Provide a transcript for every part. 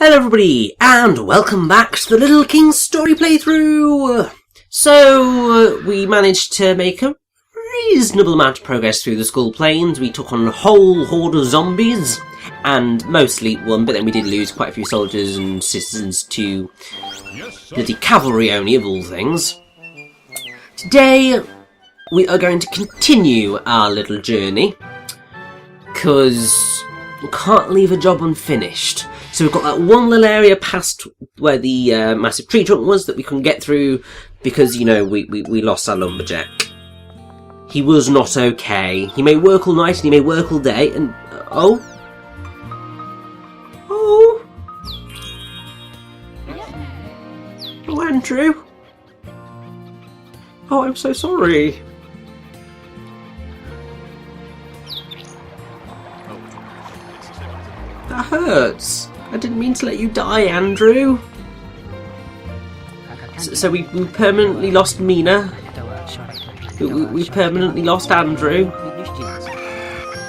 Hello everybody, and welcome back to the Little King's story playthrough! So, we managed to make a reasonable amount of progress through the Skull Plains. We took on a whole horde of zombies, and mostly won, but then we did lose quite a few soldiers and citizens to bloody cavalry only, of all things. Today, we are going to continue our little journey, because we can't leave a job unfinished. So we've got that one little area past where the massive tree trunk was that we couldn't get through because, you know, we lost our lumberjack. He was not okay. He may work all night and he may work all day and... Oh, Andrew. Oh, I'm so sorry. That hurts. I didn't mean to let you die, Andrew. So we permanently lost Mina. We permanently lost Andrew.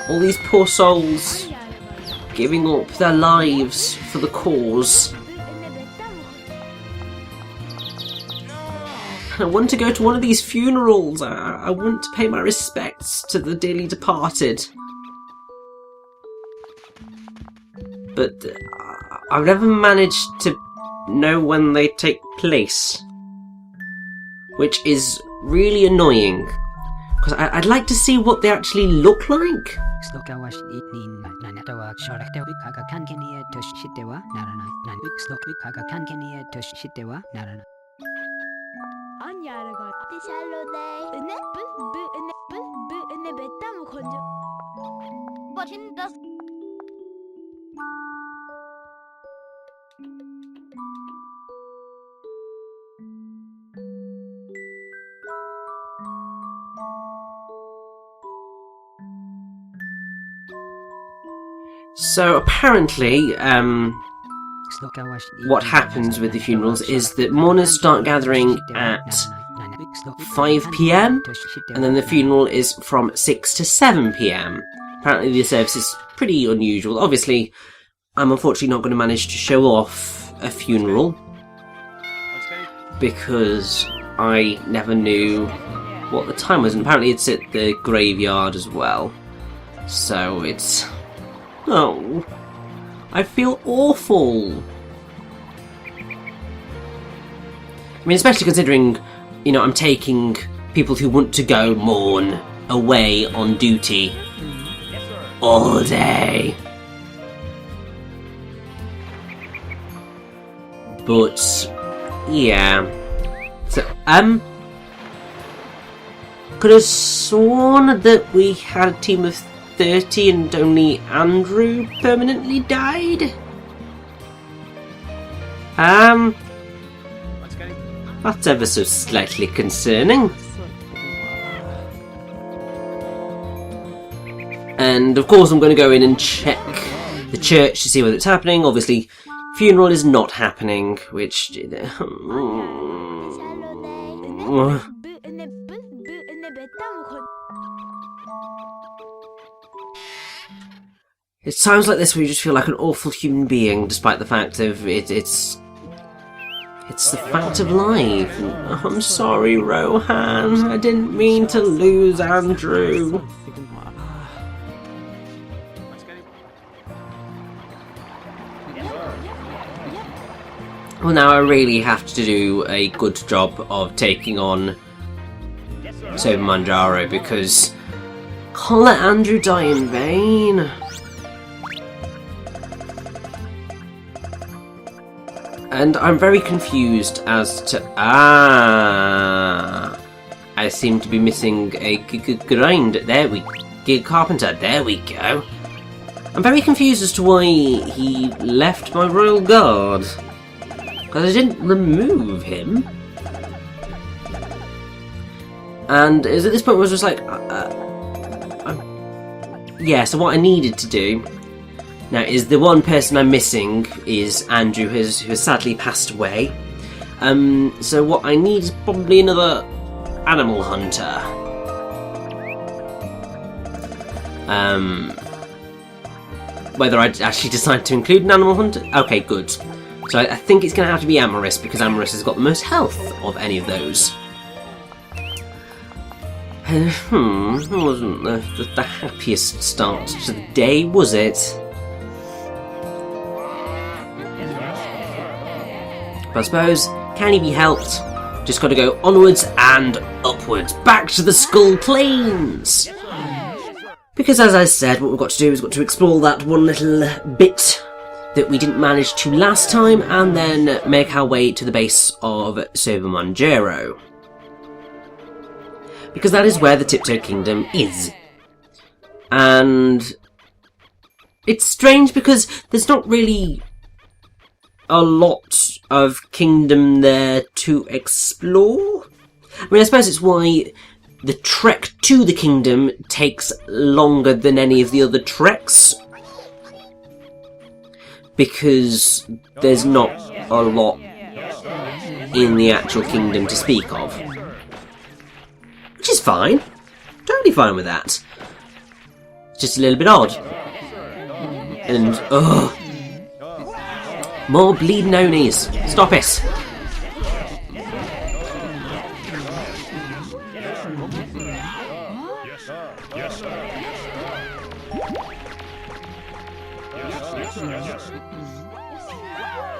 All these poor souls giving up their lives for the cause. I want to go to one of these funerals. I want to pay my respects to the dearly departed. But I've never managed to know when they take place, which is really annoying, because I'd like to see what they actually look like. So apparently, what happens with the funerals is that mourners start gathering at 5 PM, and then the funeral is from 6 to 7 PM. Apparently the service is pretty unusual. Obviously, I'm unfortunately not going to manage to show off a funeral, because I never knew what the time was, and apparently it's at the graveyard as well. So it's... Oh, I feel awful. I mean, especially considering, you know, I'm taking people who want to go mourn away on duty all day. But, yeah. So, could have sworn that we had a team of 30 and only Andrew permanently died? That's ever so slightly concerning. And of course I'm going to go in and check the church to see whether it's happening. Obviously, funeral is not happening, which... It's times like this where you just feel like an awful human being, despite the fact of it's the fact of life. I'm sorry, Rohan. I didn't mean to lose Andrew. Well, now I really have to do a good job of taking on Sober Manjaro, because I can't let Andrew die in vain. And I'm very confused as to... I seem to be missing a grind. There we... carpenter. There we go. I'm very confused as to why he left my royal guard, because I didn't remove him. And it was at this point where I was just like... yeah, so what I needed to do... Now, is the one person I'm missing is Andrew, who has sadly passed away. So what I need is probably another animal hunter. whether I'd actually decide to include an animal hunt. Okay, good. So I think it's going to have to be Amaris, because Amaris has got the most health of any of those. Wasn't the happiest start to the day, was it? But I suppose, can he be helped? Just got to go onwards and upwards, back to the Skull Plains! Because as I said, what we've got to do is got to explore that one little bit that we didn't manage to last time, and then make our way to the base of Sobermanjero. Because that is where the Tiptoe Kingdom is. And it's strange because there's not really a lot of kingdom there to explore. I mean, I suppose it's why the trek to the kingdom takes longer than any of the other treks. Because there's not a lot in the actual kingdom to speak of. Which is fine. Totally fine with that. It's just a little bit odd. And, ugh. More bleeding Onis. Stop it.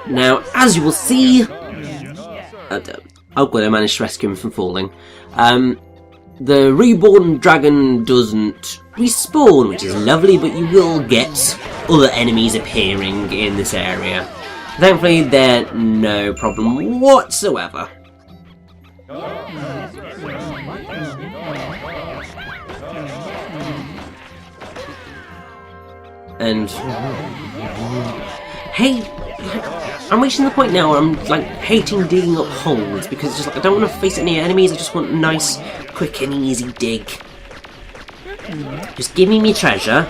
Now, as you will see... oh good, I managed to rescue him from falling. The reborn dragon doesn't respawn, which is lovely, but you will get other enemies appearing in this area. Thankfully, they're no problem whatsoever. And... hey, I'm reaching the point now where I'm like hating digging up holes, because it's just like I don't want to face any enemies. I just want a nice, quick and easy dig. Just give me my treasure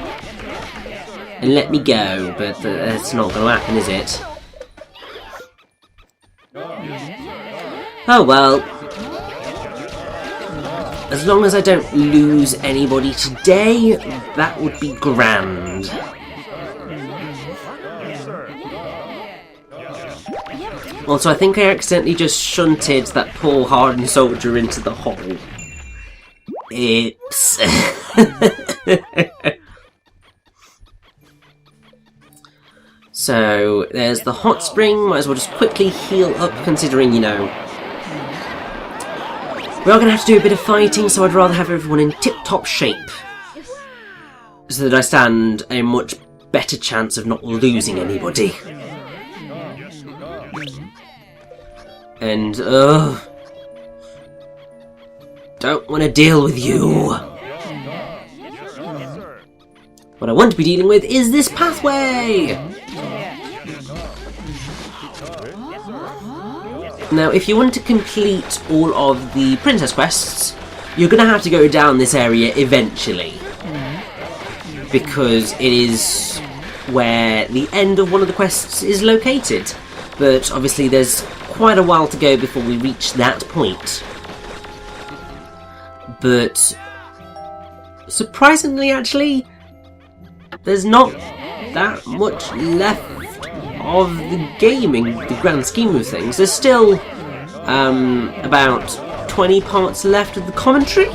and let me go. But that's not going to happen, is it? Oh well. As long as I don't lose anybody today, that would be grand. Also, I think I accidentally just shunted that poor hardened soldier into the hole. Oops. So, there's the hot spring. Might as well just quickly heal up, considering, you know, we are going to have to do a bit of fighting, so I'd rather have everyone in tip-top shape. So that I stand a much better chance of not losing anybody. And, don't want to deal with you. What I want to be dealing with is this pathway! Now, if you want to complete all of the princess quests, you're going to have to go down this area eventually. Because it is where the end of one of the quests is located. But obviously there's quite a while to go before we reach that point. But surprisingly, actually, there's not that much left of the game in the grand scheme of things. There's still about 20 parts left of the commentary.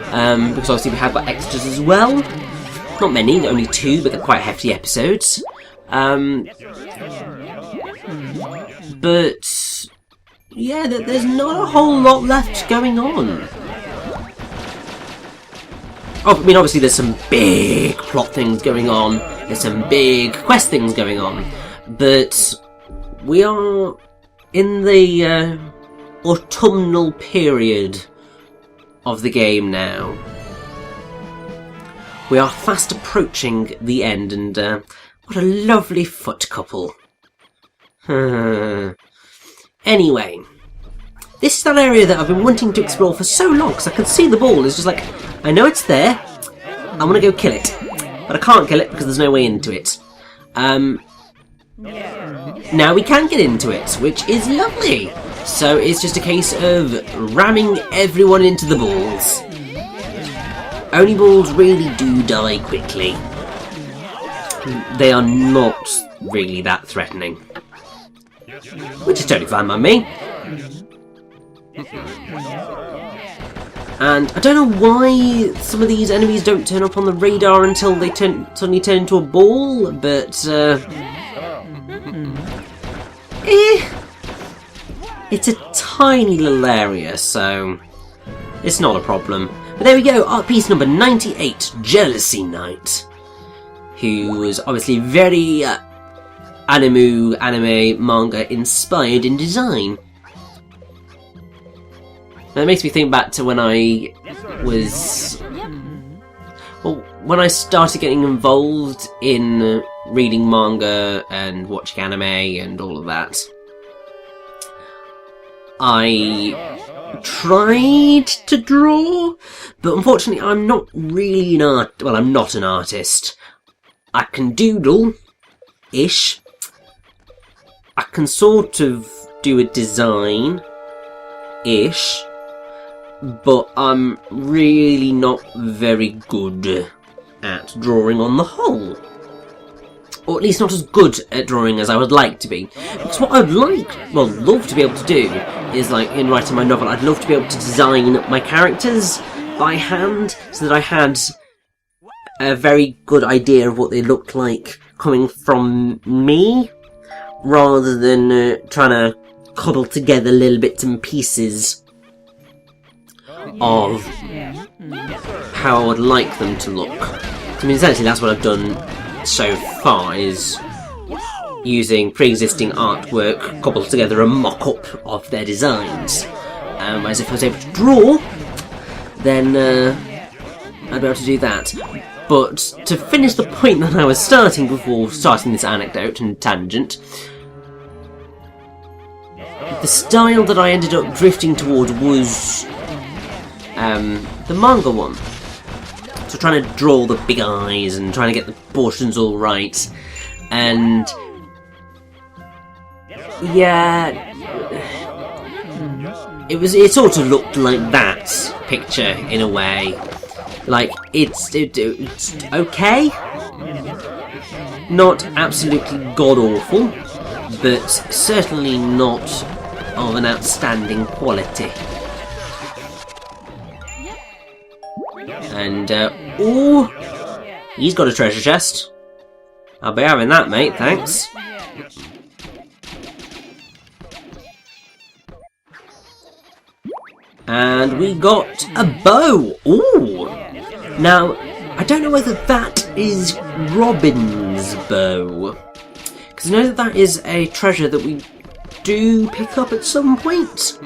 Because obviously we have got extras as well. Not many, only 2, but they're quite hefty episodes. But yeah, there's not a whole lot left going on. Oh, I mean, obviously there's some big plot things going on. There's some big quest things going on. But we are in the autumnal period of the game now. We are fast approaching the end, and what a lovely foot couple. Anyway, this is that area that I've been wanting to explore for so long, because I can see the ball. It's just like, I know it's there, I want to go kill it, but I can't kill it because there's no way into it. Now we can get into it, which is lovely. So it's just a case of ramming everyone into the balls. Only balls really do die quickly. they are not really that threatening. Which is totally fine by me. And I don't know why some of these enemies don't turn up on the radar until they suddenly turn into a ball, but it's a tiny little area, so it's not a problem. But there we go, art piece number 98, Jealousy Knight, who was obviously very anime, manga inspired in design. That makes me think back to when I was... Well, when I started getting involved in reading manga and watching anime and all of that. I tried to draw, but unfortunately I'm not really I'm not an artist. I can doodle-ish. I can sort of do a design-ish. But I'm really not very good at drawing on the whole. Or at least not as good at drawing as I would like to be. Because what I'd love to be able to do is, like, in writing my novel, I'd love to be able to design my characters by hand so that I had a very good idea of what they looked like coming from me, rather than trying to cobble together little bits and pieces of how I would like them to look. I mean, essentially that's what I've done so far, is using pre-existing artwork, cobbled together a mock-up of their designs. Whereas if I was able to draw, then I'd be able to do that. But to finish the point that I was starting before starting this anecdote and tangent, the style that I ended up drifting toward was the manga one. So trying to draw the big eyes and trying to get the proportions all right. And yeah, it sort of looked like that picture in a way. Like, it's okay. Not absolutely god-awful, but certainly not of an outstanding quality. And, ooh, he's got a treasure chest. I'll be having that, mate, thanks. And we got a bow. Ooh! Now, I don't know whether that is Robin's bow, because I know that is a treasure that we do pick up at some point.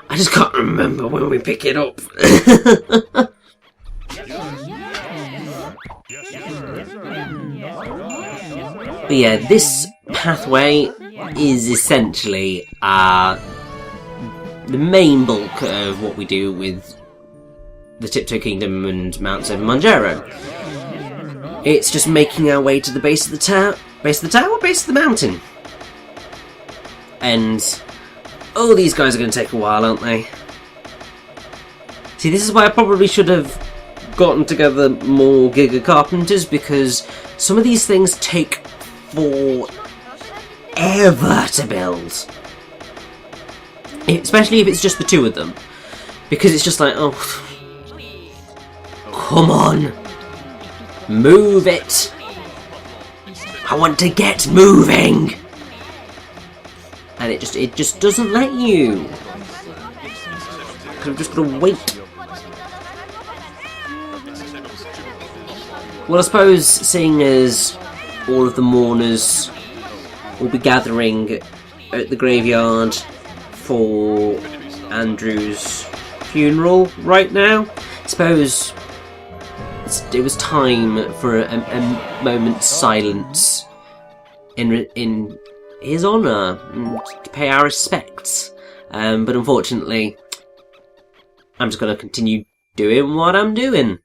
I just can't remember when we pick it up. But yeah, this pathway is essentially the main bulk of what we do with the Tiptoe Kingdom and Mount Seven Manjaro. It's just making our way to the base of the tower, base of the mountain. And oh, these guys are going to take a while, aren't they? See, this is why I probably should have gotten together more Giga Carpenters, because some of these things take forever to build. Especially if it's just the two of them. Because it's just like, oh, come on, move it. I want to get moving. And it just doesn't let you. I'm just gonna wait. Well, I suppose, seeing as all of the mourners will be gathering at the graveyard for Andrew's funeral right now, I suppose it was time for a moment's silence in his honour, to pay our respects. But unfortunately, I'm just going to continue doing what I'm doing.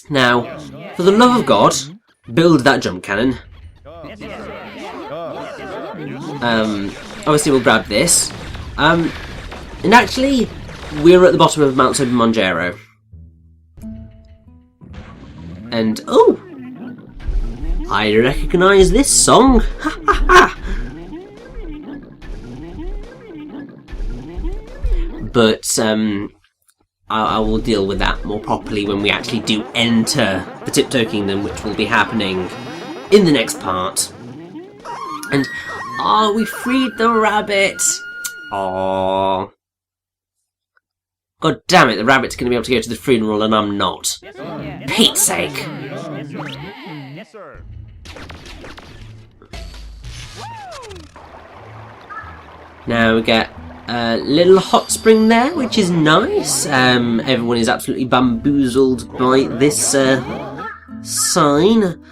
Now, for the love of God, build that jump cannon. Obviously we'll grab this. And actually, we're at the bottom of Mount Seven Manjaro. And, oh! I recognise this song. Ha ha ha! But I will deal with that more properly when we actually do enter the Tiptoe Kingdom, which will be happening in the next part. And we freed the rabbit. Aww. God damn it, the rabbit's going to be able to go to the funeral and I'm not. Pete's sake. Yes, sir. Now we get a little hot spring there, which is nice. Everyone is absolutely bamboozled by this sign.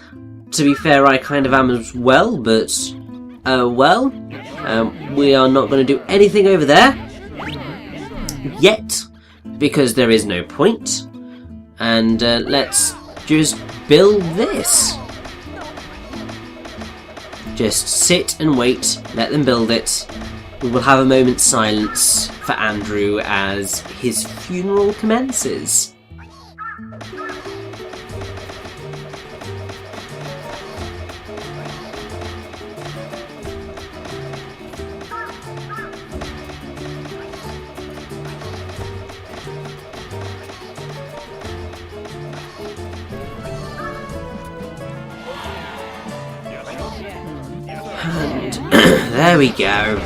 To be fair, I kind of am as well, but we are not going to do anything over there yet, because there is no point. And let's just build this. Just sit and wait, let them build it. We will have a moment's silence for Andrew as his funeral commences. And there we go.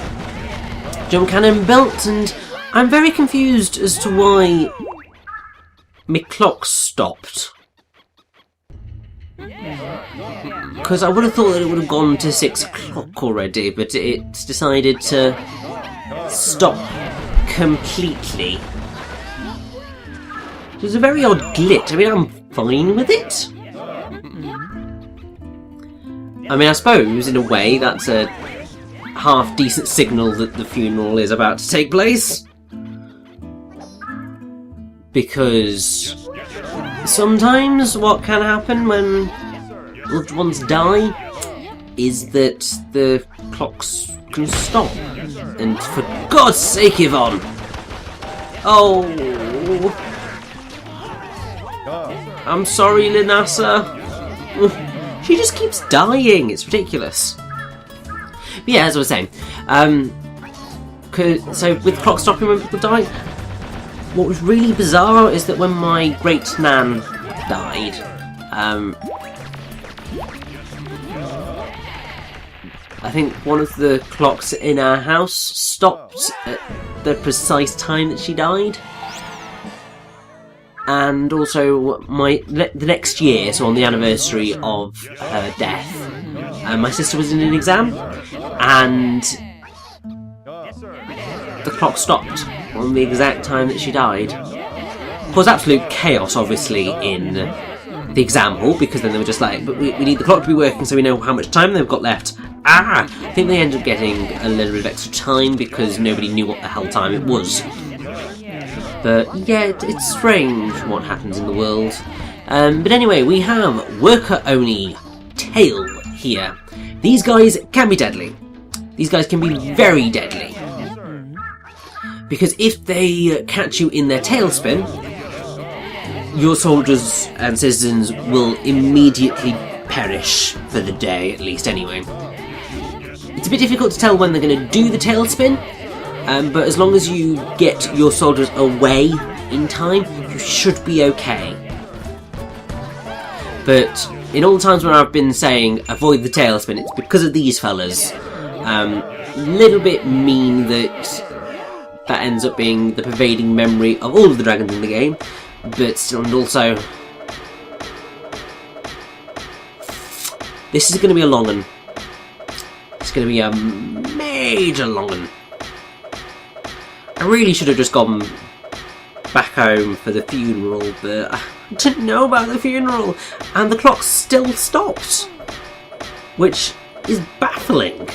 Jump cannon built, and I'm very confused as to why my clock stopped. Because I would have thought that it would have gone to 6 o'clock already, but it's decided to stop completely. It was a very odd glitch. I mean, I'm fine with it. I mean, I suppose, in a way, that's a half-decent signal that the funeral is about to take place. Because sometimes what can happen when loved ones die is that the clocks can stop. And for God's sake, Yvonne! Oh! I'm sorry, Linassa. She just keeps dying. It's ridiculous. But yeah, as I was saying, so with clock stopping when people die, what was really bizarre is that when my great nan died, I think one of the clocks in our house stopped at the precise time that she died. And also, the next year, so on the anniversary of her death, my sister was in an exam, and the clock stopped on the exact time that she died. Caused absolute chaos, obviously, in the exam hall, because then they were just like, but we need the clock to be working so we know how much time they've got left. I think they ended up getting a little bit of extra time because nobody knew what the hell time it was. But yeah, it's strange what happens in the world. But anyway, we have Worker Oni Tail here. These guys can be deadly. These guys can be very deadly. Because if they catch you in their tailspin, your soldiers and citizens will immediately perish for the day, at least anyway. It's a bit difficult to tell when they're going to do the tailspin. But as long as you get your soldiers away in time, you should be okay. But in all the times when I've been saying avoid the tailspin, it's because of these fellas. Little bit mean that ends up being the pervading memory of all of the dragons in the game. But still, and also, this is going to be a long one. It's going to be a major long one. I really should have just gone back home for the funeral, but I didn't know about the funeral, and the clock still stopped, which is baffling.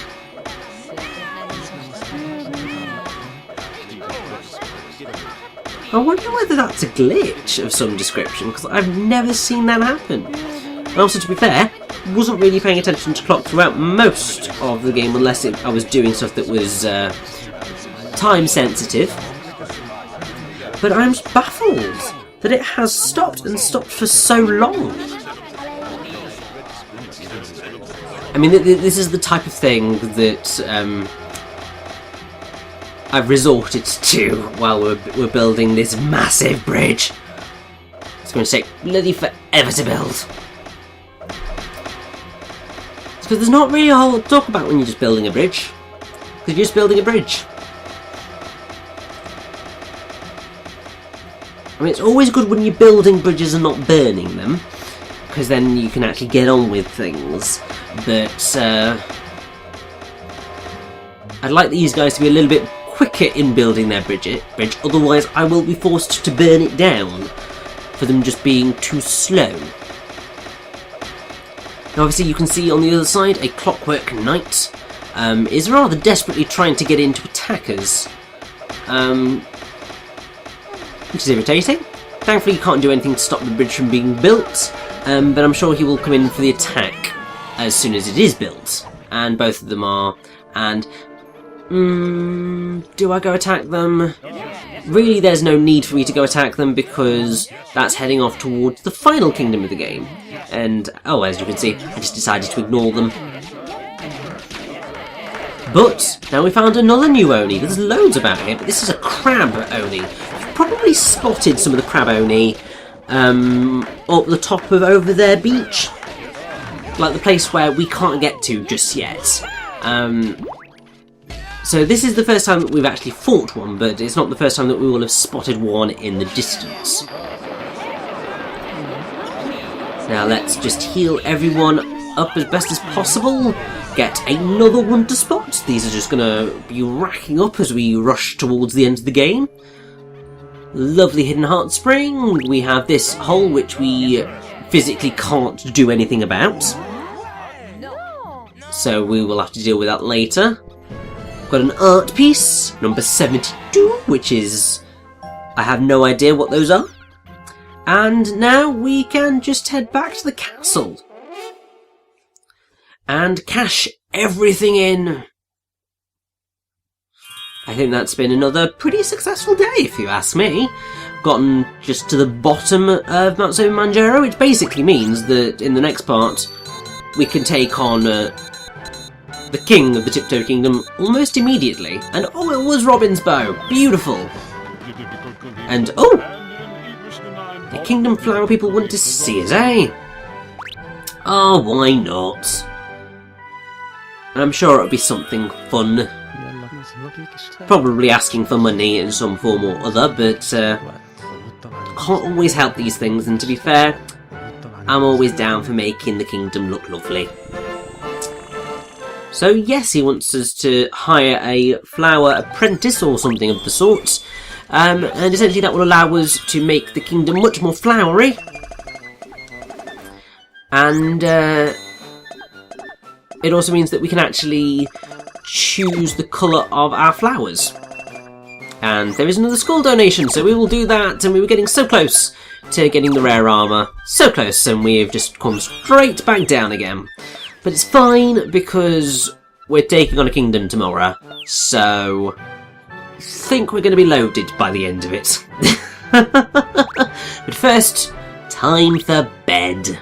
I wonder whether that's a glitch of some description, because I've never seen that happen. And also, to be fair, wasn't really paying attention to clock throughout most of the game, unless I was doing stuff that was time sensitive, but I'm baffled that it has stopped and stopped for so long. I mean, this is the type of thing that I've resorted to while we're building this massive bridge. It's going to take bloody forever to build. Because there's not really a whole lot to talk about when you're just building a bridge. Because you're just building a bridge. I mean, it's always good when you're building bridges and not burning them, because then you can actually get on with things. But I'd like these guys to be a little bit quicker in building their bridge, otherwise I will be forced to burn it down for them just being too slow. Now obviously you can see on the other side a Clockwork Knight is rather desperately trying to get in to attack us, which is irritating. Thankfully you can't do anything to stop the bridge from being built, but I'm sure he will come in for the attack as soon as it is built, and both of them are. And do I go attack them? Really, there's no need for me to go attack them because that's heading off towards the final kingdom of the game. And, oh, as you can see, I just decided to ignore them. But, now we found another new Oni. There's loads about here, but this is a crab Oni. You've probably spotted some of the crab Oni up the top of over there beach. Like the place where we can't get to just yet. So this is the first time that we've actually fought one, but it's not the first time that we will have spotted one in the distance. Now let's just heal everyone up as best as possible. Get another one to spot. These are just going to be racking up as we rush towards the end of the game. Lovely hidden heart spring. We have this hole which we physically can't do anything about. So we will have to deal with that later. Got an art piece, number 72, which is... I have no idea what those are. And now we can just head back to the castle. And cash everything in. I think that's been another pretty successful day, if you ask me. Gotten just to the bottom of Mount Manjaro, which basically means that in the next part we can take on the king of the Tiptoe Kingdom almost immediately. And oh, it was Robin's bow. Beautiful. And oh, the Kingdom Flower people want to see us, eh? Oh, why not? I'm sure it'll be something fun. Probably asking for money in some form or other, but can't always help these things, and to be fair, I'm always down for making the kingdom look lovely. So yes, he wants us to hire a flower apprentice or something of the sort, and essentially that will allow us to make the kingdom much more flowery, and it also means that we can actually choose the colour of our flowers. And there is another skull donation, so we will do that, and we were getting so close to getting the rare armour. So close, and we've just come straight back down again. But it's fine, because we're taking on a kingdom tomorrow, so I think we're going to be loaded by the end of it. But first, time for bed.